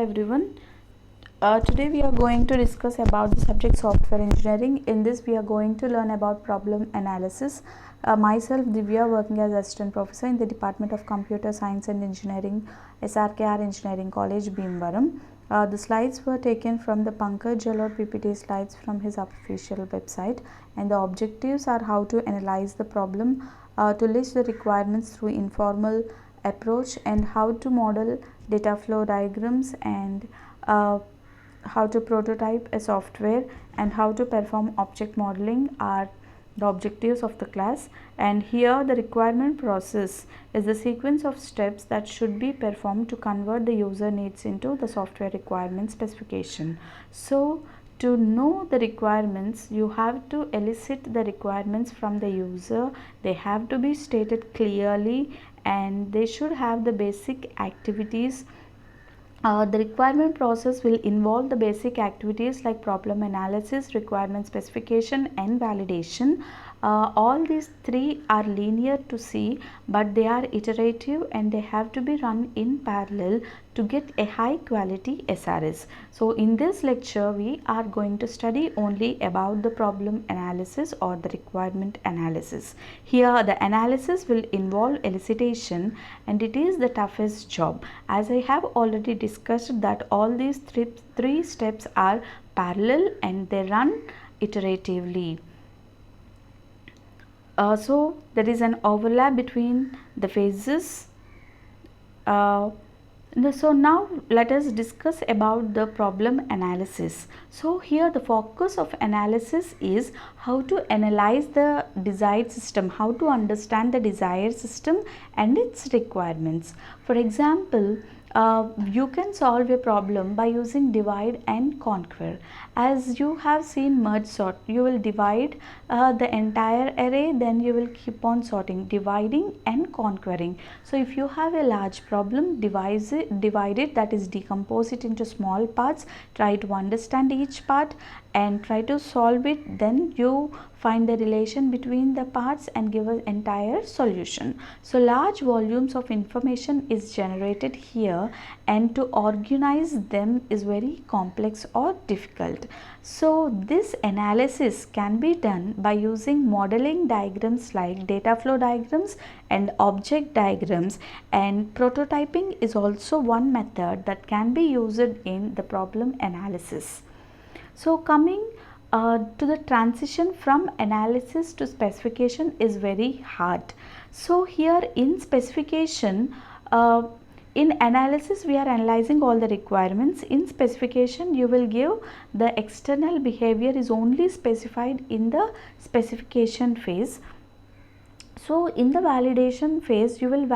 everyone. Today we are going to discuss about the subject software engineering. In this we are going to learn about problem analysis. Myself Divya, working as assistant professor in the Department of Computer Science and Engineering, SRKR Engineering College, Bhimavaram. The slides were taken from the Pankaj Jalor PPT slides from his official website, and the objectives are how to analyze the problem, to list the requirements through informal approach, and how to model data flow diagrams, and how to prototype a software, and how to perform object modeling are the objectives of the class. And here the requirement process is the sequence of steps that should be performed to convert the user needs into the software requirement specification. So to know the requirements, you have to elicit the requirements from the user. They have to be stated clearly, and they should have the basic activities. The requirement process will involve the basic activities like problem analysis, requirement specification, and validation. All these three are linear to see, but they are iterative and they have to be run in parallel to get a high quality SRS. So in this lecture we are going to study only about the problem analysis or the requirement analysis. Here the analysis will involve elicitation, and it is the toughest job, as I have already discussed that all these three steps are parallel and they run iteratively. So there is an overlap between the phases. So now let us discuss about the problem analysis. So here the focus of analysis is how to analyze the desired system, how to understand the desired system and its requirements. For example, you can solve a problem by using divide and conquer. As you have seen merge sort, you will divide the entire array, then you will keep on sorting, dividing and conquering. So if you have a large problem, divide it, that is decompose it into small parts, try to understand each part and try to solve it, then you find the relation between the parts and give an entire solution. So large volumes of information is generated here, and to organize them is very complex or difficult. So this analysis can be done by using modeling diagrams like data flow diagrams and object diagrams, and prototyping is also one method that can be used in the problem analysis. So coming to the transition from analysis to specification is very hard. So here in specification, in analysis we are analyzing all the requirements. In specification you will give the external behavior is only specified in the specification phase. So in the validation phase you will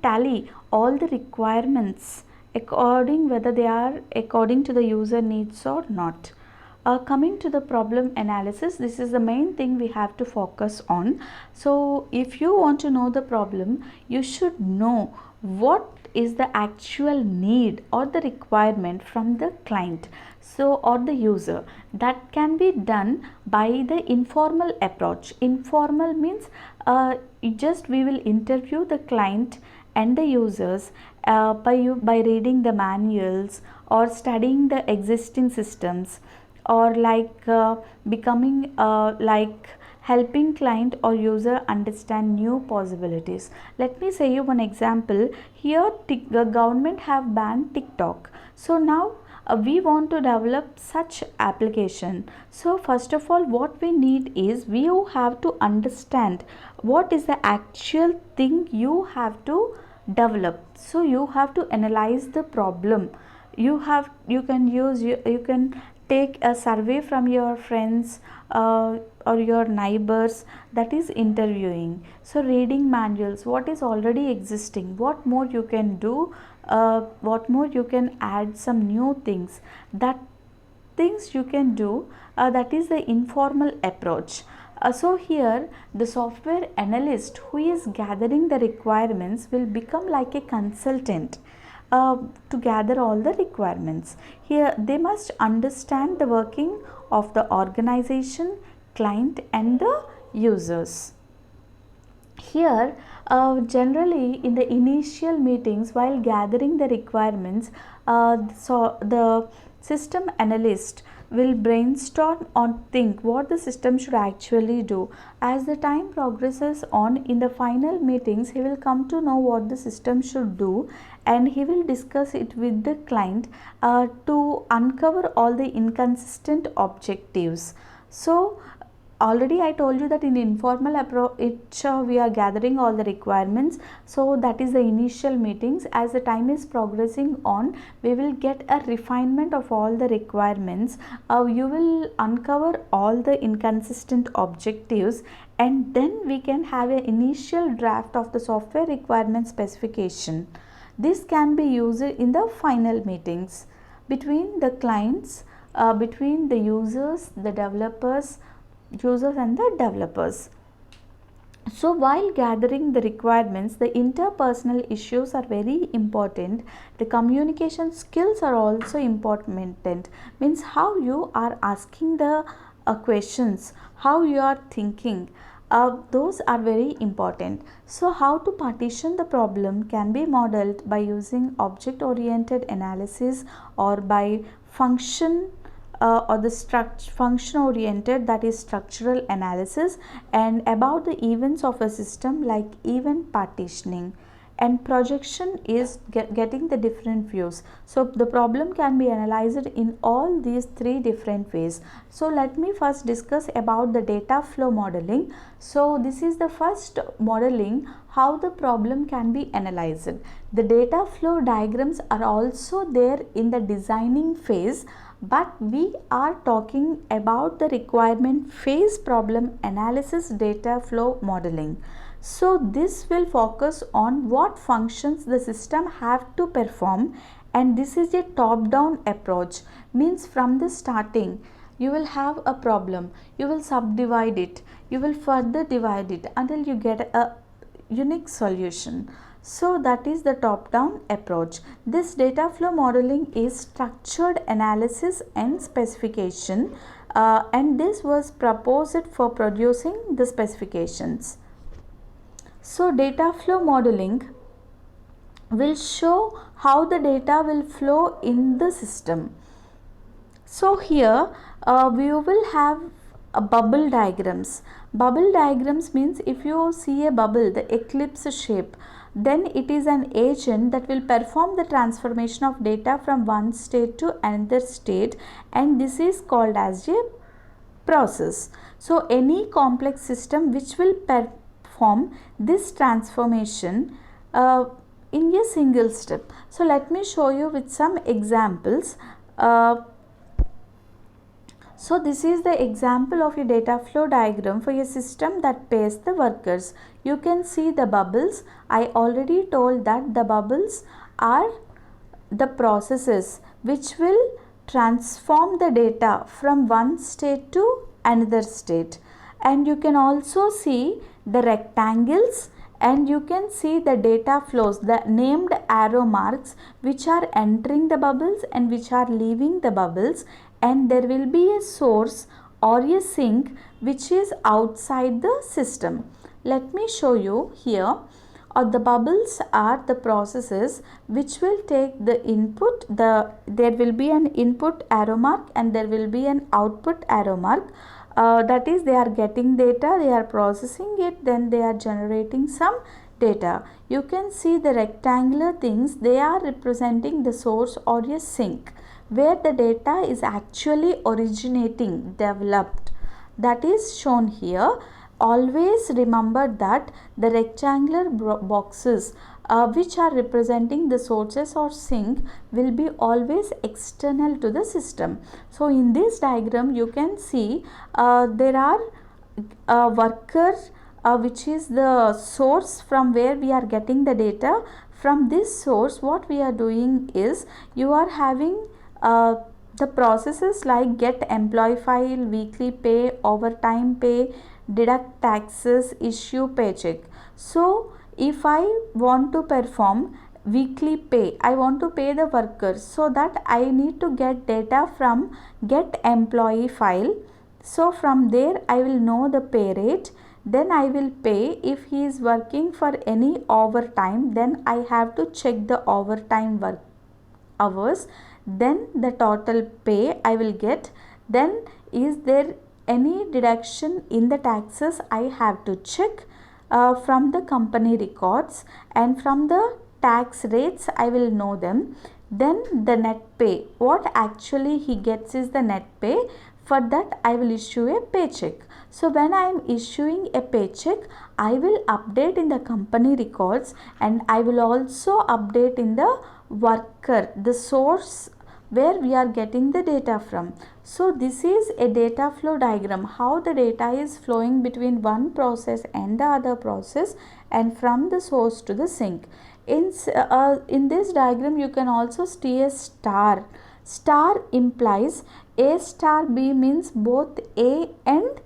tally all the requirements according whether they are according to the user needs or not. Coming to the problem analysis, this is the main thing we have to focus on. So if you want to know the problem, you should know what is the actual need or the requirement from the client, so or the user. That can be done by the informal approach. Informal means we will interview the client and the users by reading the manuals or studying the existing systems, or becoming helping client or user understand new possibilities. Let me say you one example. Here the government have banned TikTok. So now we want to develop such application. So first of all what we need is you have to understand what is the actual thing you have to develop. So you have to analyze the problem. You can take a survey from your friends or your neighbors, that is interviewing. So reading manuals, what is already existing, what more you can do, what more you can add some new things, that things you can do, that is the informal approach. So here the software analyst who is gathering the requirements will become like a consultant to gather all the requirements. Here they must understand the working of the organization, client and the users. Here, generally in the initial meetings, while gathering the requirements, so the system analyst will brainstorm or think what the system should actually do. As the time progresses on, in the final meetings, he will come to know what the system should do, and he will discuss it with the client to uncover all the inconsistent objectives. So already I told you that in informal approach we are gathering all the requirements. So that is the initial meetings. As the time is progressing on, we will get a refinement of all the requirements. You will uncover all the inconsistent objectives, and then we can have an initial draft of the software requirement specification. This can be used in the final meetings between the clients, between the users, the users and the developers. So while gathering the requirements, the interpersonal issues are very important. The communication skills are also important. Means how you are asking the questions, how you are thinking, those are very important. So how to partition the problem can be modeled by using object oriented analysis or by or the function oriented, that is structural analysis, and about the events of a system like event partitioning, and projection is getting the different views. So the problem can be analyzed in all these three different ways. So let me first discuss about the data flow modeling. So this is the first modeling how the problem can be analyzed. The data flow diagrams are also there in the designing phase, but we are talking about the requirement phase problem analysis data flow modeling. So this will focus on what functions the system have to perform, and this is a top down approach. Means from the starting you will have a problem, you will subdivide it, you will further divide it until you get a unique solution. So that is the top down approach. This data flow modeling is structured analysis and specification, and this was proposed for producing the specifications. So data flow modeling will show how the data will flow in the system. So here we will have a bubble diagrams. Bubble diagrams means if you see a bubble, the ellipse shape, then it is an agent that will perform the transformation of data from one state to another state, and this is called as a process. So any complex system which will perform this transformation in a single step. So let me show you with some examples. So this is the example of a data flow diagram for a system that pays the workers. You can see the bubbles. I already told that the bubbles are the processes which will transform the data from one state to another state. And you can also see the rectangles, and you can see the data flows, the named arrow marks which are entering the bubbles and which are leaving the bubbles, and there will be a source or a sink which is outside the system. Let me show you here. The bubbles are the processes which will take the input. There will be an input arrow mark and there will be an output arrow mark. That is, they are getting data, they are processing it, then they are generating some data. You can see the rectangular things, they are representing the source or a sink where the data is actually originating, developed. That is shown here. Always remember that the rectangular boxes which are representing the sources or sink will be always external to the system. So in this diagram you can see there are workers which is the source from where we are getting the data. From this source what we are doing is, you are having the processes like get employee file, weekly pay, overtime pay, deduct taxes, issue paycheck. So if I want to perform weekly pay, I want to pay the workers, so that I need to get data from get employee file. So from there I will know the pay rate, then I will pay. If he is working for any overtime, then I have to check the overtime work hours, then the total pay I will get. Then is there any deduction in the taxes, I have to check from the company records, and from the tax rates I will know them. Then the net pay, what actually he gets is the net pay. For that I will issue a paycheck. So when I am issuing a paycheck, I will update in the company records, and I will also update in the worker, the source where we are getting the data from. So this is a data flow diagram, how the data is flowing between one process and the other process, and from the source to the sink. In this diagram you can also see a star. Star implies A star B means both A and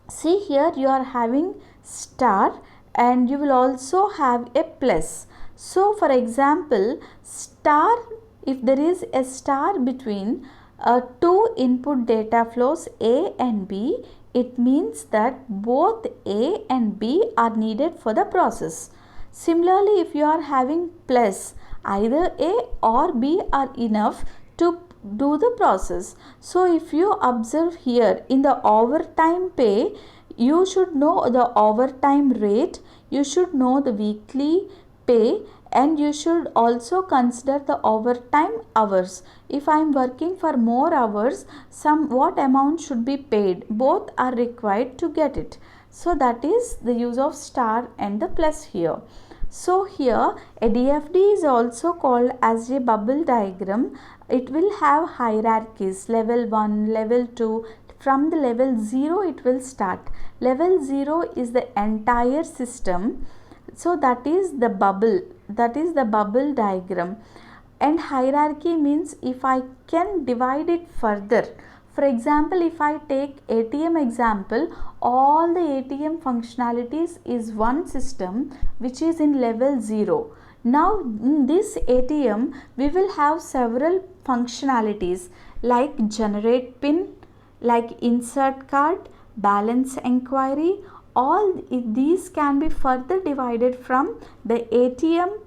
see here you are having star, and you will also have a plus. So for example, star, if there is a star between two input data flows A and B, it means that both A and B are needed for the process. Similarly, if you are having plus, either A or B are enough to do the process. So if you observe here in the overtime pay, you should know the overtime rate, you should know the weekly pay, and you should also consider the overtime hours. If I am working for more hours, what amount should be paid, both are required to get it. So that is the use of star and the plus here. So here a DFD is also called as a bubble diagram. It will have hierarchies, level 1, level 2. From the level 0 it will start. Level 0 is the entire system. So that is the bubble, that is the bubble diagram. And hierarchy means if I can divide it further. For example, if I take ATM example, all the ATM functionalities is one system which is in level 0. Now in this ATM we will have several functionalities like generate PIN, like insert card, balance enquiry. All these can be further divided from the ATM,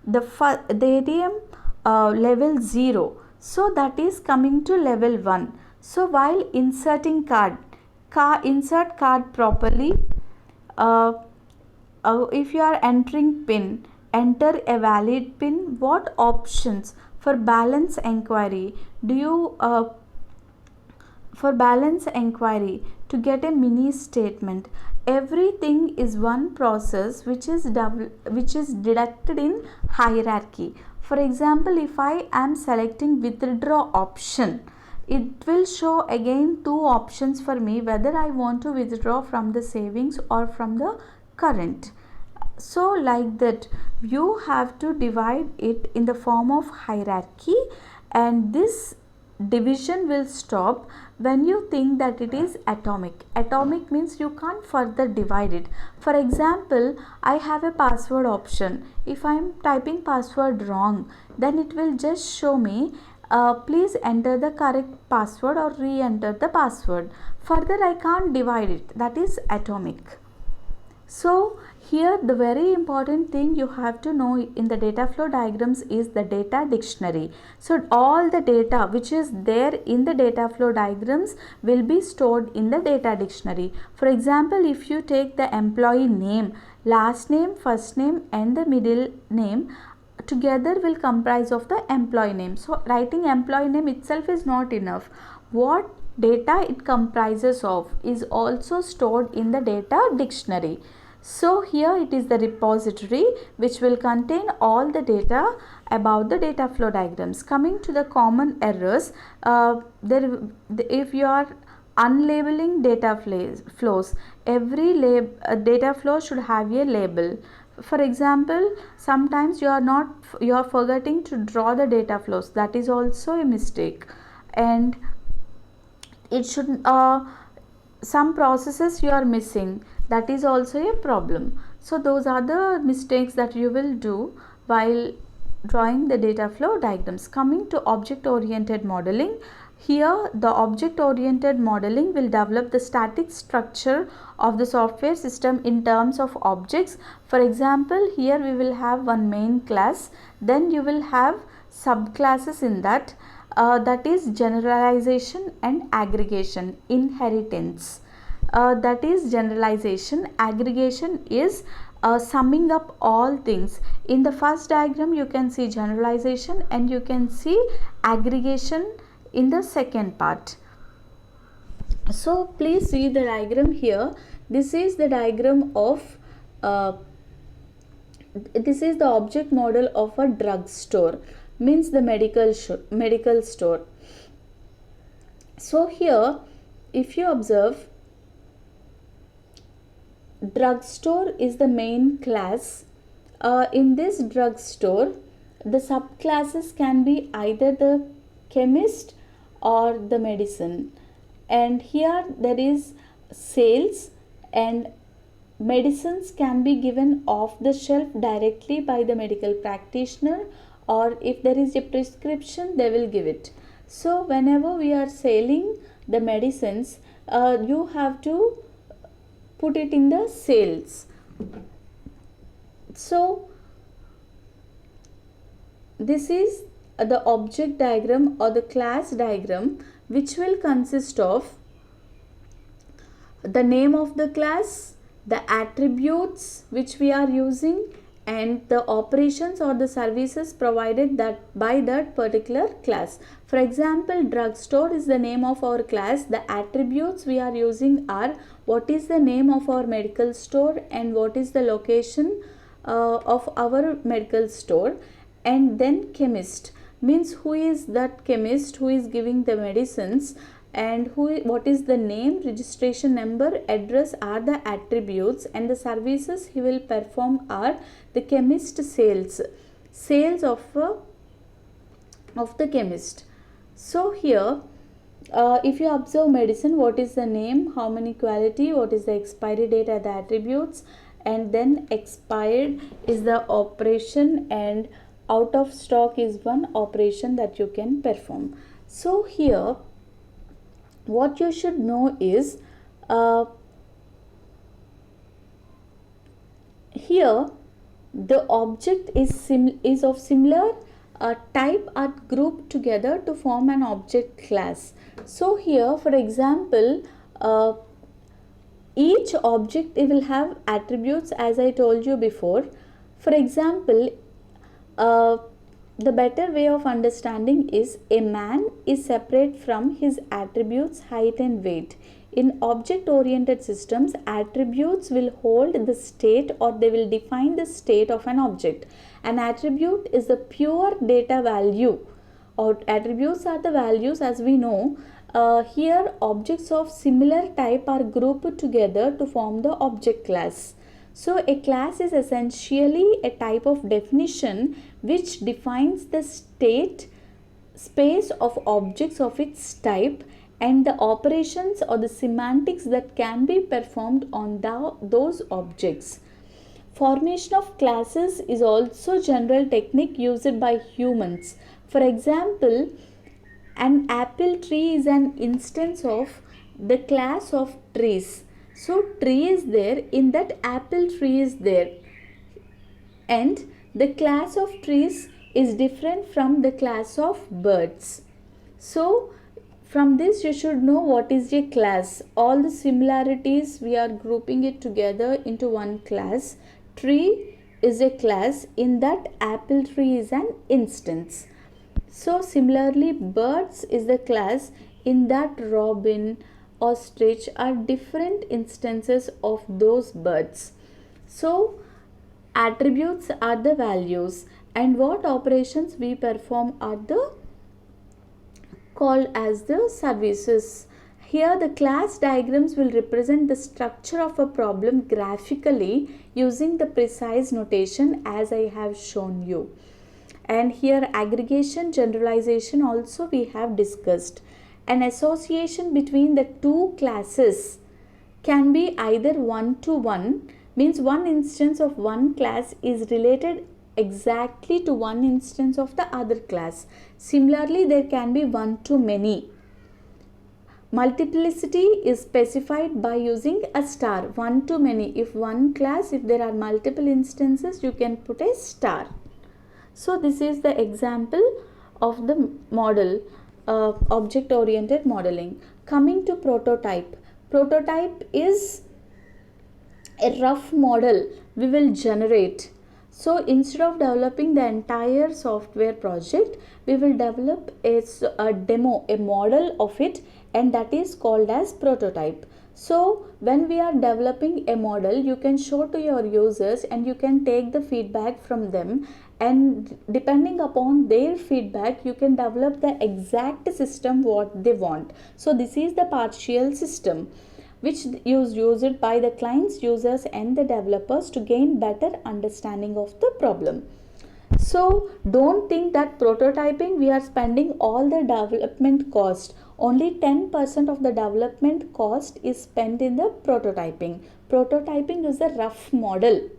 the ATM level 0. So that is coming to level 1. So while inserting insert card properly, if you are entering PIN, enter a valid PIN. What options for balance enquiry do you for balance enquiry to get a mini statement? Everything is one process which is deducted in hierarchy. For example, if I am selecting withdraw option, it will show again two options for me, whether I want to withdraw from the savings or from the current. So like that, you have to divide it in the form of hierarchy, and this division will stop when you think that it is atomic. Atomic means you can't further divide it. For example, I have a password option. If I am typing password wrong, then it will just show me please enter the correct password or re-enter the password. Further I can't divide it. That is atomic. So here the very important thing you have to know in the data flow diagrams is the data dictionary. So all the data which is there in the data flow diagrams will be stored in the data dictionary. For example, if you take the employee name, last name, first name and the middle name together will comprise of the employee name. So writing employee name itself is not enough. What data it comprises of is also stored in the data dictionary. So here it is the repository which will contain all the data about the data flow diagrams. Coming to the common errors, if you are unlabeling data flows, every data flow should have a label. For example, sometimes you are forgetting to draw the data flows. That is also a mistake, and it should some processes you are missing. That is also a problem. So those are the mistakes that you will do while drawing the data flow diagrams. Coming to object oriented modeling, Here, the object-oriented modeling will develop the static structure of the software system in terms of objects. For example, here we will have one main class, then you will have subclasses in that, that is generalization and aggregation, inheritance. That is generalization. Aggregation is summing up all things. In the first diagram, you can see generalization and you can see aggregation in the second part. So please see the diagram here. This is the diagram of this is the object model of a drug store, means the medical store. So here, if you observe, drugstore is the main class. In this drugstore, the subclasses can be either the chemist or the medicine, and here there is sales, and medicines can be given off the shelf directly by the medical practitioner, or if there is a prescription they will give it. So whenever we are selling the medicines, you have to put it in the sales. So this is the object diagram or the class diagram, which will consist of the name of the class, the attributes which we are using, and the operations or the services provided that by that particular class. For example, drugstore is the name of our class. The attributes we are using are what is the name of our medical store and what is the location of our medical store. And then chemist means who is that chemist who is giving the medicines, and what is the name, registration number, address are the attributes, and the services he will perform are the chemist sales of the chemist. So here, if you observe medicine, what is the name, how many quality, what is the expiry date are the attributes, and then expired is the operation, and out of stock is one operation that you can perform. So here what you should know is, here the object is of similar type are grouped together to form an object class. So here, for example, each object it will have attributes, as I told you before. For example, the better way of understanding is a man is separate from his attributes, height and weight. In object oriented systems, attributes will hold the state or they will define the state of an object. An attribute is the pure data value, or attributes are the values as we know. Here objects of similar type are grouped together to form the object class. So a class is essentially a type of definition which defines the space of objects of its type and the operations or the semantics that can be performed on those objects. Formation of classes is also general technique used by humans. For example, an apple tree is an instance of the class of trees. So tree is there, in that apple tree is there, and the class of trees is different from the class of birds. So from this you should know what is a class. All the similarities we are grouping it together into one class. Tree is a class, in that apple tree is an instance. So similarly, birds is the class, in that robin, ostrich are different instances of those birds. So attributes are the values, and what operations we perform are the called as the services. Here the class diagrams will represent the structure of a problem graphically using the precise notation as I have shown you. And here aggregation, generalization also we have discussed. An association between the two classes can be either one-to-one, means one instance of one class is related exactly to one instance of the other class. Similarly, there can be one-to-many. Multiplicity is specified by using a star, one to many. If one class, if there are multiple instances, you can put a star. So this is the example of the model, object oriented modeling. Coming to prototype. Prototype is a rough model we will generate. So instead of developing the entire software project, we will develop a demo, a model of it, and that is called as prototype. So when we are developing a model, you can show to your users and you can take the feedback from them, and depending upon their feedback you can develop the exact system what they want. So this is the partial system which is used by the clients, users and the developers to gain better understanding of the problem. So don't think that prototyping we are spending all the development cost. Only 10% of the development cost is spent in the prototyping. Prototyping is a rough model.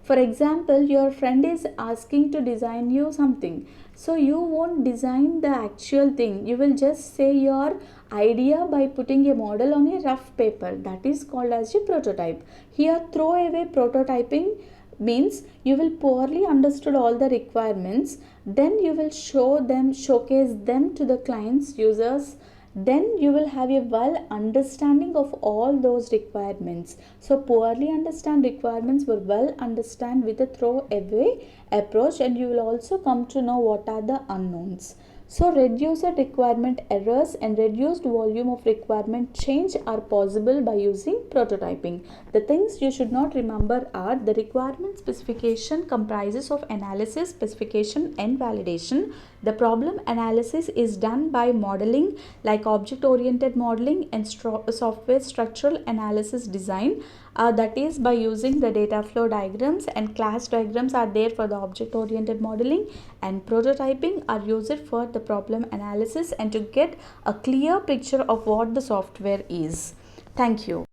For example, your friend is asking to design you something. So you won't design the actual thing. You will just say your idea by putting a model on a rough paper. That is called as a prototype. Here, throw away prototyping means you will poorly understood all the requirements. Then you will showcase them to the clients, users. Then you will have a well understanding of all those requirements. So poorly understand requirements will well understand with a throw away approach, and you will also come to know what are the unknowns. So reduced requirement errors and reduced volume of requirement change are possible by using prototyping. The things you should not remember are: the requirement specification comprises of analysis, specification and validation. The problem analysis is done by modeling like object oriented modeling and software structural analysis design. That is by using the data flow diagrams, and class diagrams are there for the object oriented modeling, and prototyping are used for the problem analysis and to get a clear picture of what the software is. Thank you.